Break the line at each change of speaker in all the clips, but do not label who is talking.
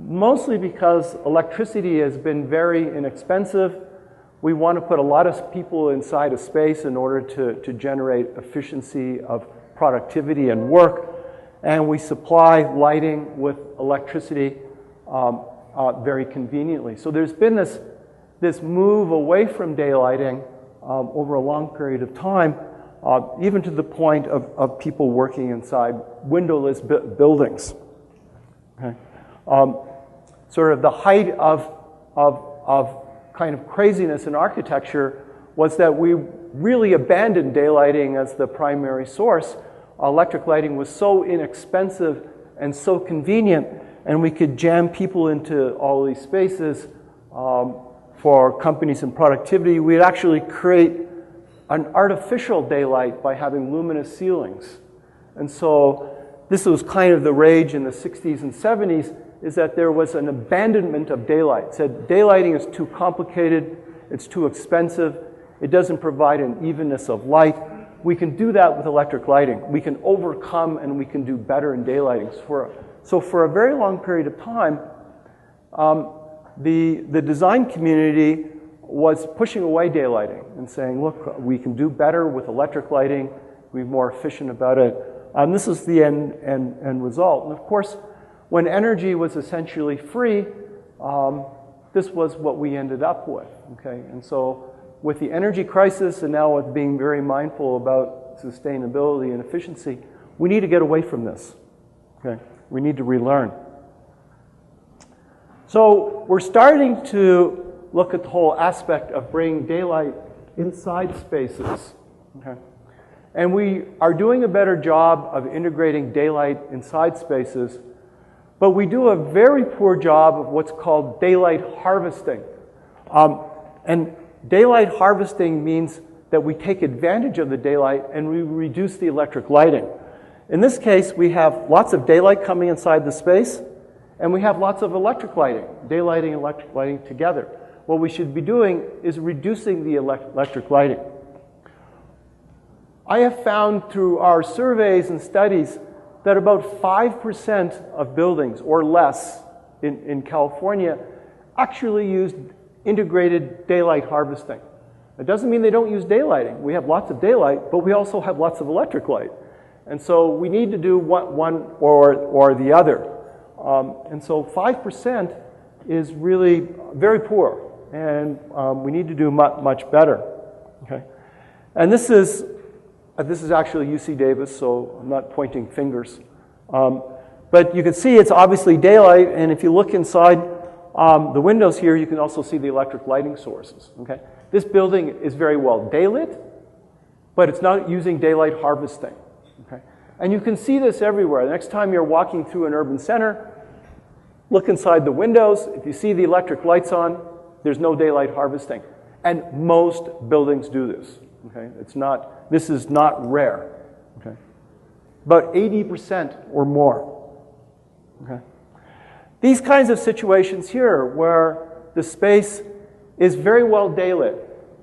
mostly because electricity has been very inexpensive. We want to put a lot of people inside a space in order to generate efficiency of productivity and work. And we supply lighting with electricity very conveniently. So there's been this move away from daylighting over a long period of time, even to the point of people working inside windowless buildings. Okay. Sort of the height of kind of craziness in architecture was that we really abandoned daylighting as the primary source. Electric lighting was so inexpensive and so convenient, and we could jam people into all these spaces for companies and productivity. We'd actually create an artificial daylight by having luminous ceilings. And so this was kind of the rage in the 60s and 70s, is that there was an abandonment of daylight. It said daylighting is too complicated, it's too expensive, it doesn't provide an evenness of light. We can do that with electric lighting. We can overcome and we can do better in daylighting. So for a very long period of time, the design community was pushing away daylighting and saying, look, we can do better with electric lighting, we're more efficient about it. And this is the end result. And of course, when energy was essentially free, this was what we ended up with. Okay? And so with the energy crisis and now with being very mindful about sustainability and efficiency, we need to get away from this. Okay? We need to relearn. So we're starting to look at the whole aspect of bringing daylight inside spaces. Okay? And we are doing a better job of integrating daylight inside spaces, but we do a very poor job of what's called daylight harvesting. And daylight harvesting means that we take advantage of the daylight and we reduce the electric lighting. In this case, we have lots of daylight coming inside the space, and we have lots of electric lighting, daylighting and electric lighting together. What we should be doing is reducing the electric lighting. I have found through our surveys and studies that about 5% of buildings or less in California actually use integrated daylight harvesting. It doesn't mean they don't use daylighting. We have lots of daylight, but we also have lots of electric light. And so we need to do one or the other. And so 5% is really very poor, and we need to do much better. Okay? And this is actually UC Davis, so I'm not pointing fingers. But you can see it's obviously daylight, and if you look inside the windows here, you can also see the electric lighting sources. Okay? This building is very well daylit, but it's not using daylight harvesting. Okay? And you can see this everywhere. The next time you're walking through an urban center, look inside the windows. If you see the electric lights on, there's no daylight harvesting. And most buildings do this. Okay? This is not rare. Okay? About 80% or more. Okay? These kinds of situations here where the space is very well daylit.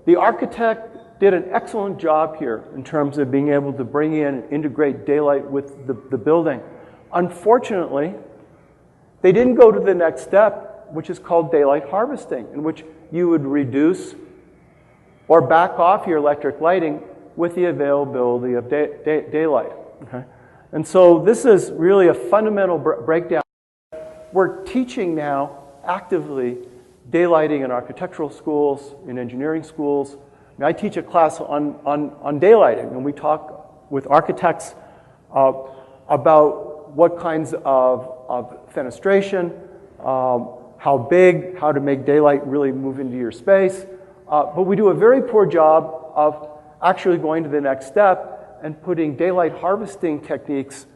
The architect did an excellent job here in terms of being able to bring in and integrate daylight with the building. Unfortunately, they didn't go to the next step, which is called daylight harvesting, in which you would reduce or back off your electric lighting with the availability of daylight. Okay? And so this is really a fundamental breakdown. We're teaching now actively daylighting in architectural schools, in engineering schools. I teach a class on daylighting, and we talk with architects about what kinds of fenestration, how big, how to make daylight really move into your space. But we do a very poor job of actually going to the next step and putting daylight harvesting techniques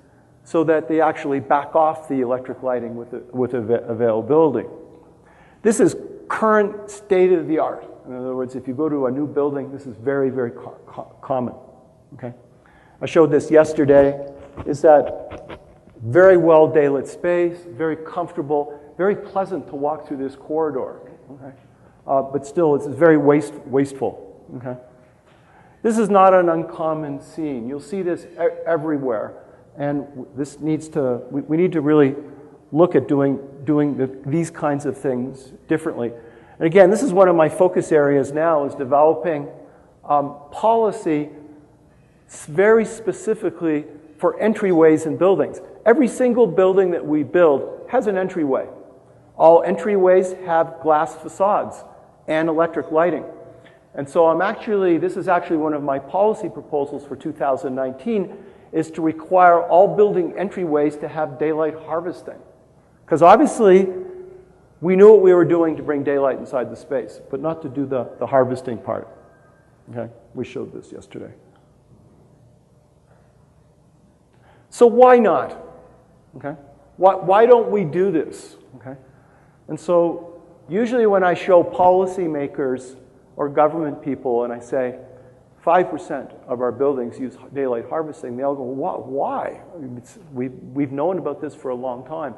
so that they actually back off the electric lighting with availability. This is current state of the art. In other words, if you go to a new building, this is very, very common. Okay? I showed this yesterday. Is that very well daylit space, very comfortable, very pleasant to walk through this corridor. Okay? But still, it's very wasteful. Okay? This is not an uncommon scene. You'll see this everywhere, and this needs to. We need to really look at doing doing these kinds of things differently. And again, this is one of my focus areas now, is developing policy very specifically for entryways in buildings. Every single building that we build has an entryway. All entryways have glass facades and electric lighting. And so this is actually one of my policy proposals for 2019, is to require all building entryways to have daylight harvesting. Because obviously, we knew what we were doing to bring daylight inside the space, but not to do the harvesting part. Okay? We showed this yesterday. So why not? Okay? Why don't we do this? Okay? And so usually when I show policymakers or government people and I say 5% of our buildings use daylight harvesting, they all go, why? We've known about this for a long time.